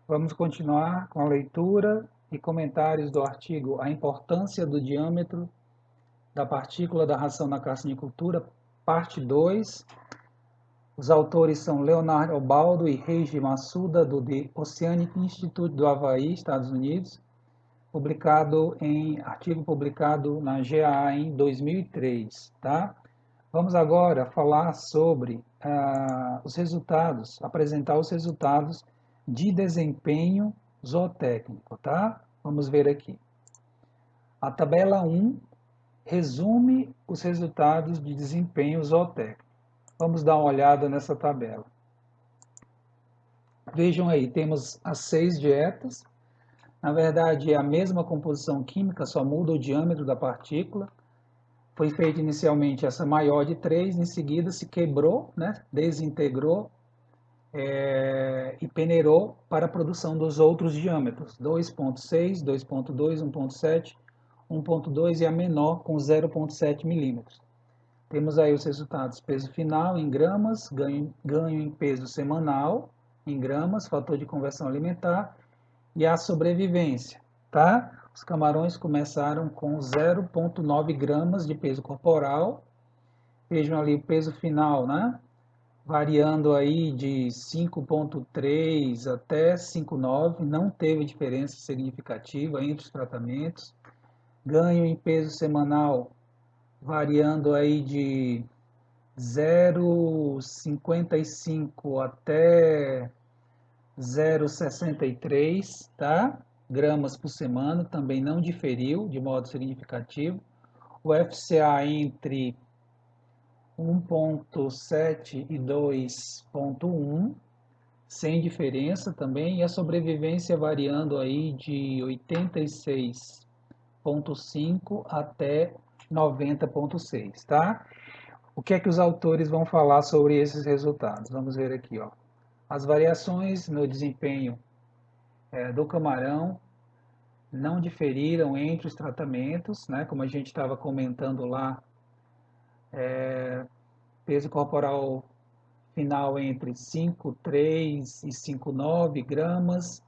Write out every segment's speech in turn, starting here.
Vamos continuar com a leitura e comentários do artigo A Importância do Diâmetro da Partícula da Ração na Carcinicultura, parte 2. Os autores são Leonardo Obaldo e Reiji Massuda, do The Oceanic Institute do Havaí, Estados Unidos, artigo publicado na GAA em 2003. Tá? Vamos agora falar sobre os resultados, apresentar os resultados de desempenho zootécnico, tá? Vamos ver aqui. A tabela 1 resume os resultados de desempenho zootécnico. Vamos dar uma olhada nessa tabela. Vejam aí, temos as 6 dietas. Na verdade, é a mesma composição química, só muda o diâmetro da partícula. Foi feita inicialmente essa maior de 3, em seguida se quebrou, né, desintegrou e peneirou para a produção dos outros diâmetros, 2.6, 2.2, 1.7, 1.2 e a menor com 0.7 milímetros. Temos aí os resultados: peso final em gramas, ganho em peso semanal em gramas, fator de conversão alimentar e a sobrevivência, tá? Os camarões começaram com 0,9 gramas de peso corporal. Vejam ali o peso final, né? Variando aí de 5,3 até 5,9, não teve diferença significativa entre os tratamentos. Ganho em peso semanal variando aí de 0,55 até 0,63, tá? Gramas por semana, também não diferiu de modo significativo. O FCA entre 1,7 e 2,1, sem diferença também, e a sobrevivência variando aí de 86,5 até 90,6, tá? O que é que os autores vão falar sobre esses resultados? Vamos ver aqui, ó. As variações no desempenho do camarão não diferiram entre os tratamentos, né? Como a gente estava comentando lá, peso corporal final entre 5,3 e 5,9 gramas,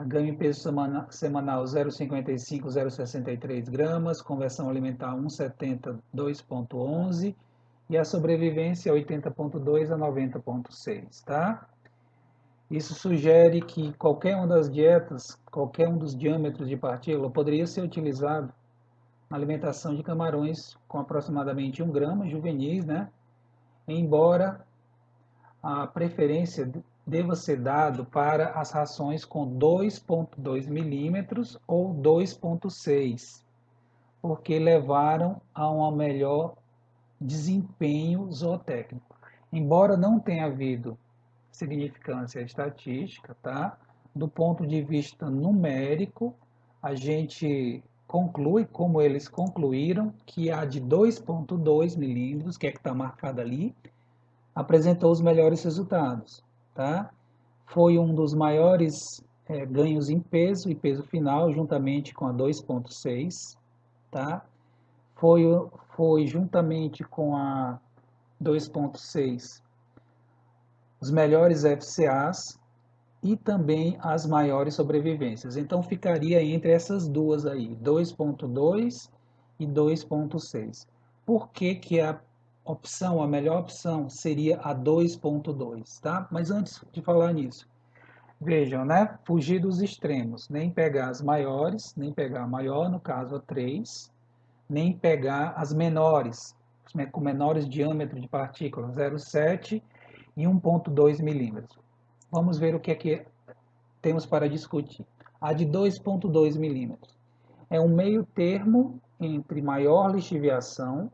ganho em peso semanal 0,55, 0,63 gramas, conversão alimentar 1,70, 2,11 e a sobrevivência 80,2 a 90,6, tá? Isso sugere que qualquer uma das dietas, qualquer um dos diâmetros de partícula poderia ser utilizado na alimentação de camarões com aproximadamente 1 grama juvenis, né? Embora a preferência deva ser dado para as rações com 2,2 milímetros ou 2,6, porque levaram a um melhor desempenho zootécnico. Embora não tenha havido significância estatística, tá? Do ponto de vista numérico, a gente conclui, como eles concluíram, que a de 2,2 milímetros, que é que está marcada ali, apresentou os melhores resultados, tá? Foi um dos maiores ganhos em peso e peso final, juntamente com a 2,6, tá? Foi, foi juntamente com a 2,6 os melhores FCAs e também as maiores sobrevivências. Então ficaria entre essas duas aí, 2,2 e 2,6. Por que que a melhor opção seria a 2,2, tá? Mas antes de falar nisso, vejam, né? Fugir dos extremos, nem pegar as maiores, nem pegar a maior, no caso a 3, nem pegar as menores, com menores diâmetro de partículas, 0,7 e 1,2 milímetros. Vamos ver o que é que temos para discutir. A de 2,2 milímetros é um meio termo entre maior lixiviação,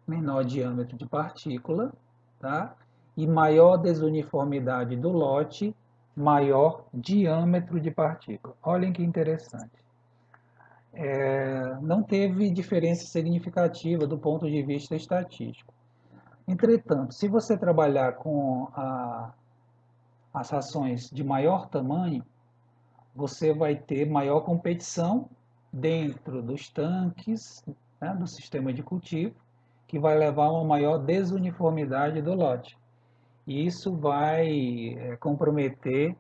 menor diâmetro de partícula, tá? E maior desuniformidade do lote, maior diâmetro de partícula. Olhem que interessante. Não teve diferença significativa do ponto de vista estatístico. Entretanto, se você trabalhar com as rações de maior tamanho, você vai ter maior competição dentro dos tanques, né, do sistema de cultivo, que vai levar a uma maior desuniformidade do lote. E isso vai comprometer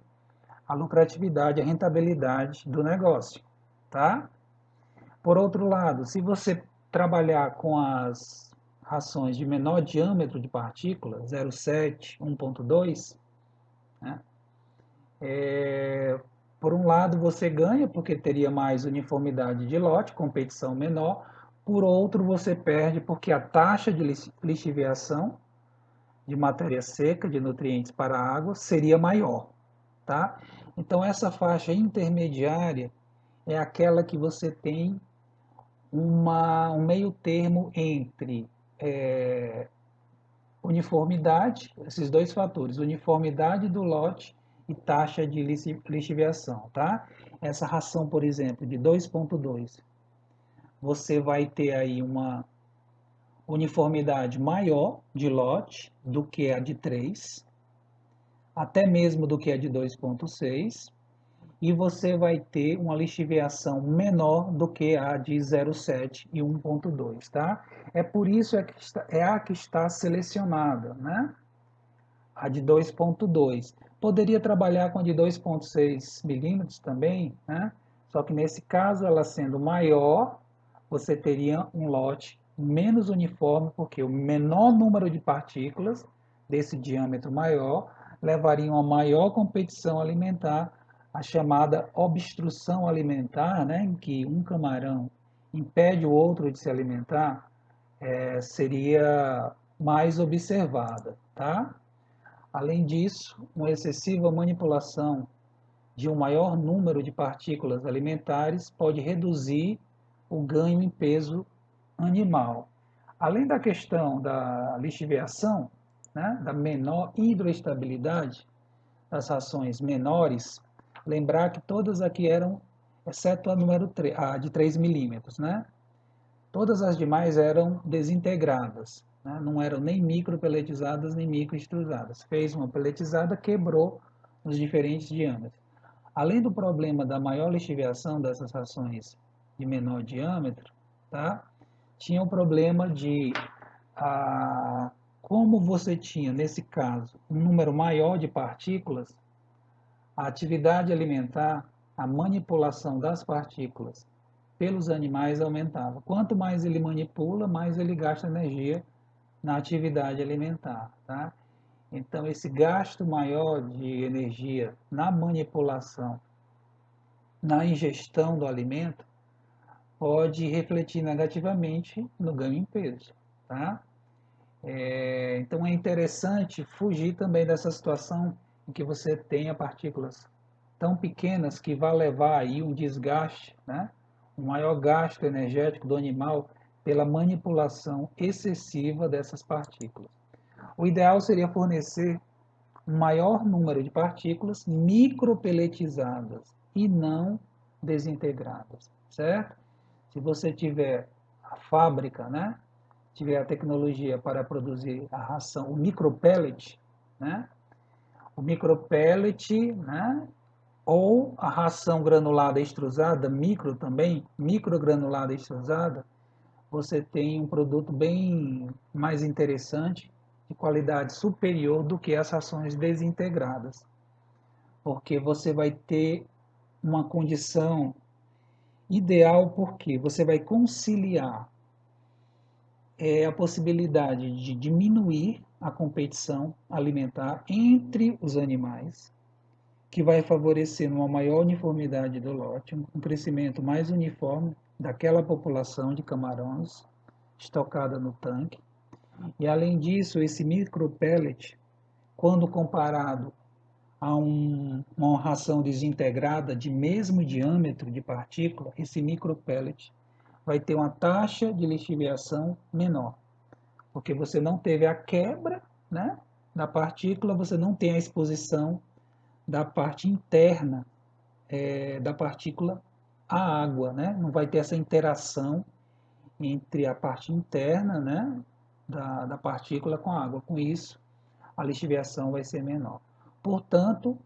a lucratividade, a rentabilidade do negócio, tá? Por outro lado, se você trabalhar com as rações de menor diâmetro de partícula, 0,7, 1,2, né? Por um lado você ganha porque teria mais uniformidade de lote, competição menor. Por outro, você perde porque a taxa de lixiviação de matéria seca, de nutrientes para a água, seria maior, tá? Então essa faixa intermediária é aquela que você tem um meio termo entre uniformidade, esses dois fatores, uniformidade do lote e taxa de lixiviação, tá? Essa ração, por exemplo, de 2,2, você vai ter aí uma uniformidade maior de lote do que a de 3, até mesmo do que a de 2,6, e você vai ter uma lixiviação menor do que a de 0,7 e 1,2, tá? É por isso é a que está selecionada, né? A de 2,2. Poderia trabalhar com a de 2,6 milímetros também, né? Só que nesse caso, ela sendo maior, você teria um lote menos uniforme, porque o menor número de partículas desse diâmetro maior levaria a uma maior competição alimentar, a chamada obstrução alimentar, né? Em que um camarão impede o outro de se alimentar, seria mais observada, tá? Além disso, uma excessiva manipulação de um maior número de partículas alimentares pode reduzir o ganho em peso animal. Além da questão da lixiviação, né, da menor hidroestabilidade das rações menores, lembrar que todas aqui eram, exceto a número 3, a de 3 milímetros, né? Todas as demais eram desintegradas, né? Não eram nem micropeletizadas nem microextrusadas. Fez uma peletizada, quebrou nos diferentes diâmetros. Além do problema da maior lixiviação dessas rações de menor diâmetro, tá? Tinha o problema de como você tinha, nesse caso, um número maior de partículas, a atividade alimentar, a manipulação das partículas pelos animais aumentava. Quanto mais ele manipula, mais ele gasta energia na atividade alimentar, tá? Então, esse gasto maior de energia na manipulação, na ingestão do alimento, pode refletir negativamente no ganho em peso, tá? Então, é interessante fugir também dessa situação em que você tenha partículas tão pequenas que vai levar aí um desgaste, né? Um maior gasto energético do animal pela manipulação excessiva dessas partículas. O ideal seria fornecer um maior número de partículas micropeletizadas e não desintegradas, certo? Se você tiver a fábrica, né, tiver a tecnologia para produzir a ração, o micropellet, né, o micropellet, né, ou a ração granulada extrusada, micro também, microgranulada extrusada, você tem um produto bem mais interessante, de qualidade superior do que as rações desintegradas, porque você vai ter uma condição ideal, porque você vai conciliar a possibilidade de diminuir a competição alimentar entre os animais, que vai favorecer uma maior uniformidade do lote, um crescimento mais uniforme daquela população de camarões estocada no tanque. E além disso, esse micropellet, quando comparado a uma ração desintegrada de mesmo diâmetro de partícula, esse micropellet vai ter uma taxa de lixiviação menor, porque você não teve a quebra, né, da partícula, você não tem a exposição da parte interna da partícula à água, né? Não vai ter essa interação entre a parte interna, né, da partícula com a água. Com isso, a lixiviação vai ser menor. Portanto,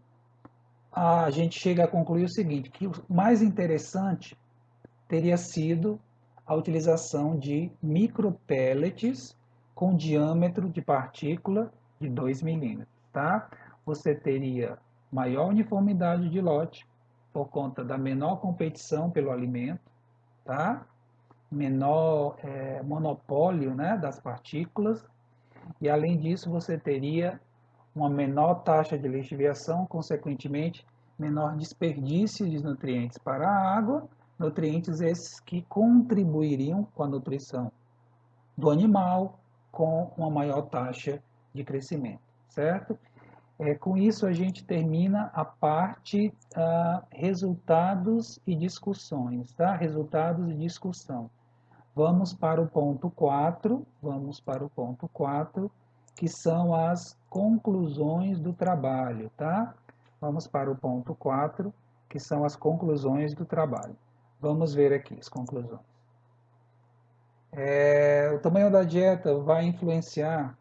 a gente chega a concluir o seguinte, que o mais interessante teria sido a utilização de micropellets com diâmetro de partícula de 2 milímetros, tá? Você teria maior uniformidade de lote, por conta da menor competição pelo alimento, tá? Menor monopólio, né, das partículas, e além disso você teria uma menor taxa de lixiviação, consequentemente, menor desperdício de nutrientes para a água, nutrientes esses que contribuiriam com a nutrição do animal, com uma maior taxa de crescimento, certo? Com isso a gente termina a parte resultados e discussões, tá? Resultados e discussão. Vamos para o ponto 4, que são as conclusões do trabalho, tá? Vamos para o ponto 4, que são as conclusões do trabalho. Vamos ver aqui as conclusões. O tamanho da dieta vai influenciar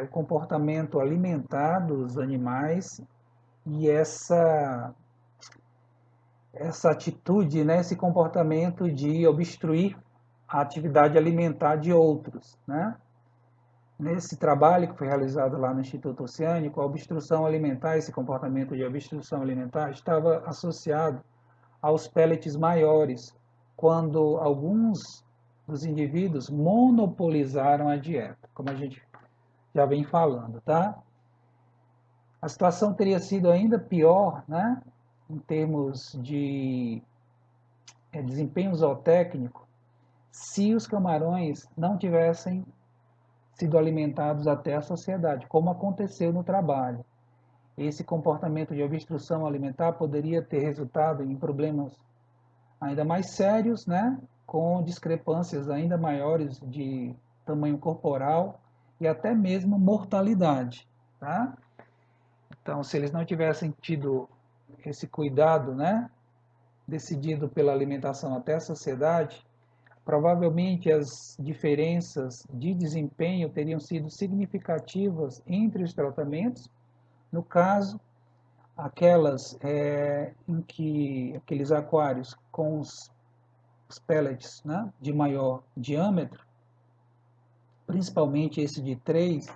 o comportamento alimentar dos animais e essa atitude, né, esse comportamento de obstruir a atividade alimentar de outros, né? Nesse trabalho que foi realizado lá no Instituto Oceânico, a obstrução alimentar, esse comportamento de obstrução alimentar, estava associado aos pellets maiores, quando alguns dos indivíduos monopolizaram a dieta, como a gente já vem falando, tá? A situação teria sido ainda pior, né, em termos de desempenho zootécnico, se os camarões não tivessem sido alimentados até a saciedade, como aconteceu no trabalho. Esse comportamento de obstrução alimentar poderia ter resultado em problemas ainda mais sérios, né, com discrepâncias ainda maiores de tamanho corporal e até mesmo mortalidade, tá? Então, se eles não tivessem tido esse cuidado, né, decidido pela alimentação até a saciedade, provavelmente as diferenças de desempenho teriam sido significativas entre os tratamentos. No caso, aquelas em que aqueles aquários com os pellets, né, de maior diâmetro, principalmente esse de 3,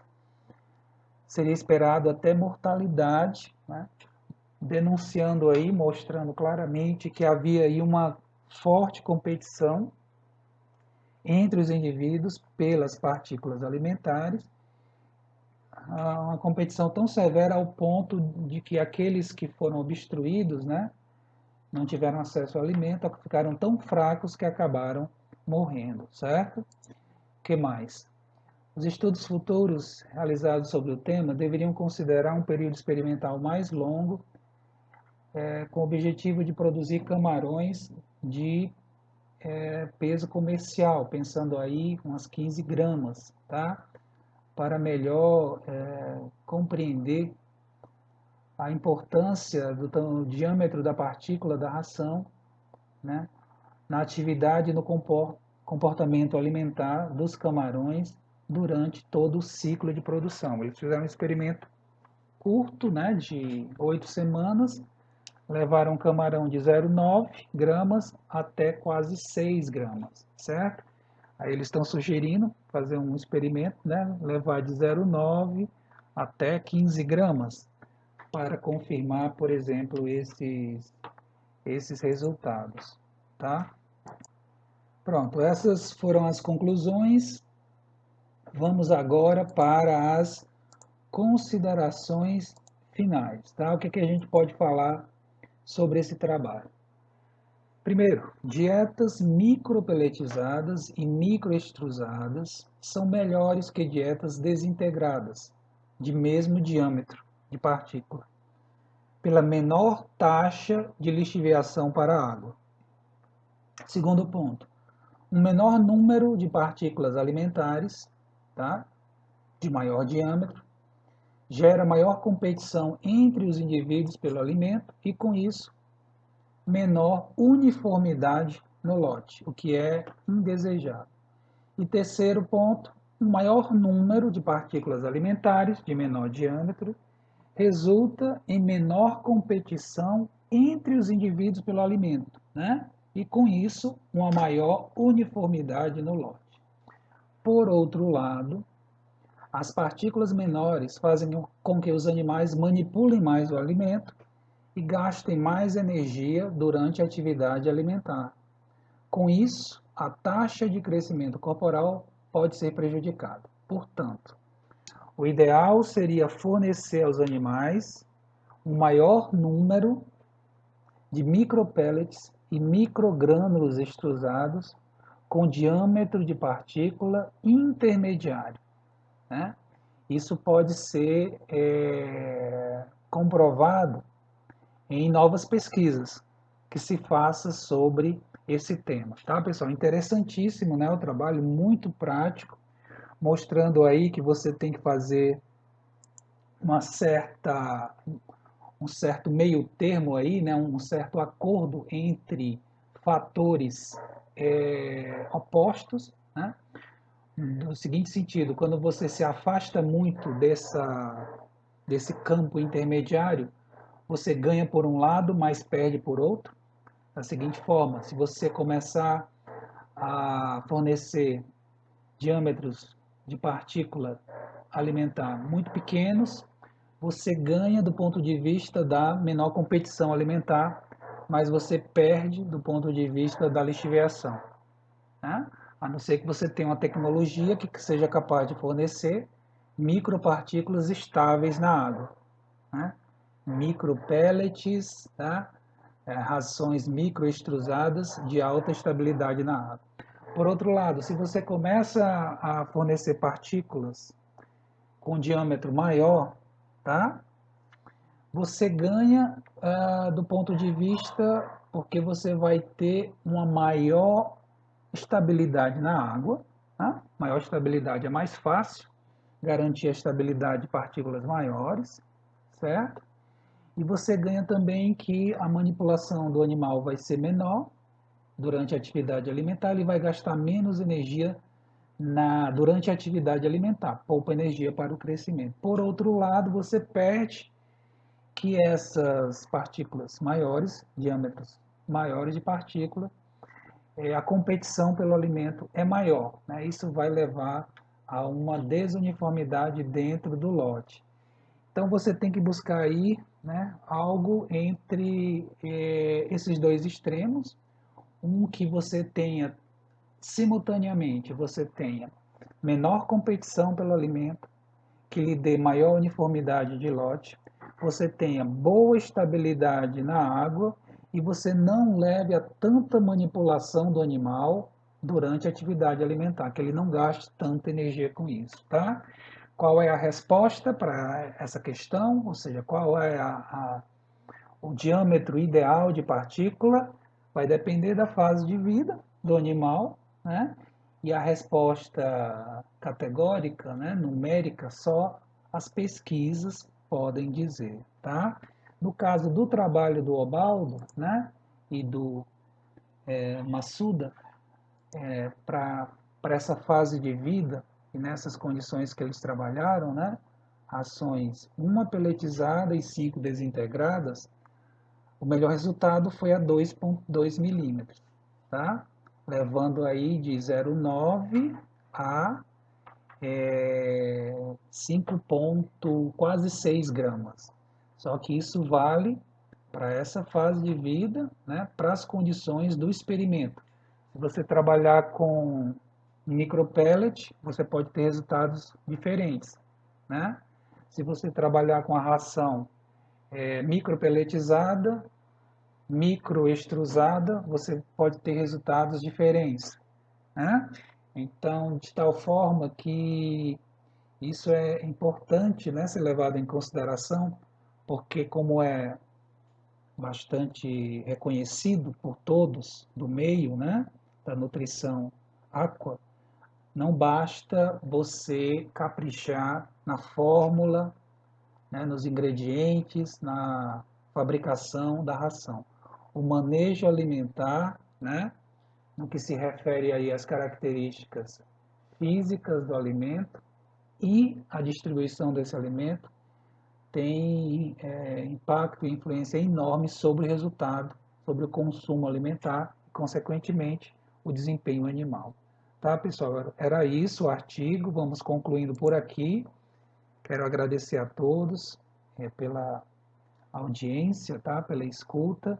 seria esperado até mortalidade, né, denunciando aí, mostrando claramente que havia aí uma forte competição entre os indivíduos pelas partículas alimentares, uma competição tão severa ao ponto de que aqueles que foram obstruídos, né, não tiveram acesso ao alimento, ficaram tão fracos que acabaram morrendo, certo? O que mais? Os estudos futuros realizados sobre o tema deveriam considerar um período experimental mais longo, com o objetivo de produzir camarões de peso comercial, pensando aí umas 15 gramas, tá? Para melhor compreender a importância do diâmetro da partícula da ração, né, na atividade e no comportamento alimentar dos camarões durante todo o ciclo de produção. Eles fizeram um experimento curto, né, de 8 semanas, levaram um camarão de 0,9 gramas até quase 6 gramas, certo? Aí eles estão sugerindo fazer um experimento, né, levar de 0,9 até 15 gramas, para confirmar, por exemplo, esses resultados, tá? Pronto, essas foram as conclusões. Vamos agora para as considerações finais, tá? O que a gente pode falar sobre esse trabalho? Primeiro, dietas micropeletizadas e microextrusadas são melhores que dietas desintegradas, de mesmo diâmetro de partícula, pela menor taxa de lixiviação para a água. Segundo ponto, um menor número de partículas alimentares, tá, de maior diâmetro, gera maior competição entre os indivíduos pelo alimento e, com isso, menor uniformidade no lote, o que é indesejado. E terceiro ponto, um maior número de partículas alimentares de menor diâmetro resulta em menor competição entre os indivíduos pelo alimento, né? E com isso, uma maior uniformidade no lote. Por outro lado, As partículas menores fazem com que os animais manipulem mais o alimento e gastem mais energia durante a atividade alimentar. Com isso, a taxa de crescimento corporal pode ser prejudicada. Portanto, o ideal seria fornecer aos animais um maior número de micropellets e microgrânulos extrusados com diâmetro de partícula intermediário, né? Isso pode ser comprovado em novas pesquisas que se faça sobre esse tema, tá, pessoal? Interessantíssimo, né? O trabalho muito prático, mostrando aí que você tem que fazer uma certa um certo meio termo aí, né, um certo acordo entre fatores opostos, né, no seguinte sentido: quando você se afasta muito desse campo intermediário, você ganha por um lado, mas perde por outro. Da seguinte forma: se você começar a fornecer diâmetros de partícula alimentar muito pequenos, você ganha do ponto de vista da menor competição alimentar, mas você perde do ponto de vista da lixiviação, né? A não ser que você tenha uma tecnologia que seja capaz de fornecer micropartículas estáveis na água, né? Micropellets, tá? Rações microextrusadas de alta estabilidade na água. Por outro lado, se você começa a fornecer partículas com diâmetro maior, tá? Você ganha do ponto de vista porque você vai ter uma maior estabilidade na água, tá? Maior estabilidade é mais fácil garantir a estabilidade de partículas maiores, certo? E você ganha também que a manipulação do animal vai ser menor durante a atividade alimentar, ele vai gastar menos energia durante a atividade alimentar, poupa energia para o crescimento. Por outro lado, você perde que essas partículas maiores, diâmetros maiores de partícula, a competição pelo alimento é maior, né? Isso vai levar a uma desuniformidade dentro do lote. Então você tem que buscar aí, né, algo entre esses dois extremos, um que você tenha simultaneamente, você tenha menor competição pelo alimento, que lhe dê maior uniformidade de lote, você tenha boa estabilidade na água e você não leve a tanta manipulação do animal durante a atividade alimentar, que ele não gaste tanta energia com isso, tá? Qual é a resposta para essa questão? Ou seja, qual é o diâmetro ideal de partícula? Vai depender da fase de vida do animal, né? E a resposta categórica, né, numérica, só as pesquisas podem dizer, tá? No caso do trabalho do Obaldo, né, e do Massuda, para essa fase de vida e nessas condições que eles trabalharam, né, ações uma peletizada e 5 desintegradas, o melhor resultado foi a 2,2 milímetros, tá? Levando aí de 0,9 a 5 quase 6 gramas. Só que isso vale para essa fase de vida, né, para as condições do experimento. Se você trabalhar com micropellet, você pode ter resultados diferentes, né? Se você trabalhar com a ração micropelletizada, microextrusada, você pode ter resultados diferentes, né? Então, de tal forma que isso é importante, né, ser levado em consideração, porque como é bastante reconhecido por todos do meio, né, da nutrição aqua, não basta você caprichar na fórmula, né, nos ingredientes, na fabricação da ração. O manejo alimentar, né, no que se refere aí às características físicas do alimento e a distribuição desse alimento, tem impacto e influência enorme sobre o resultado, sobre o consumo alimentar e, consequentemente, o desempenho animal. Tá, pessoal? Era isso o artigo. Vamos concluindo por aqui. Quero agradecer a todos pela audiência, tá? Pela escuta.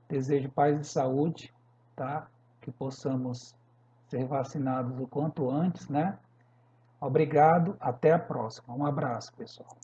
Desejo paz e saúde, tá? Que possamos ser vacinados o quanto antes, né? Obrigado, até a próxima. Um abraço, pessoal.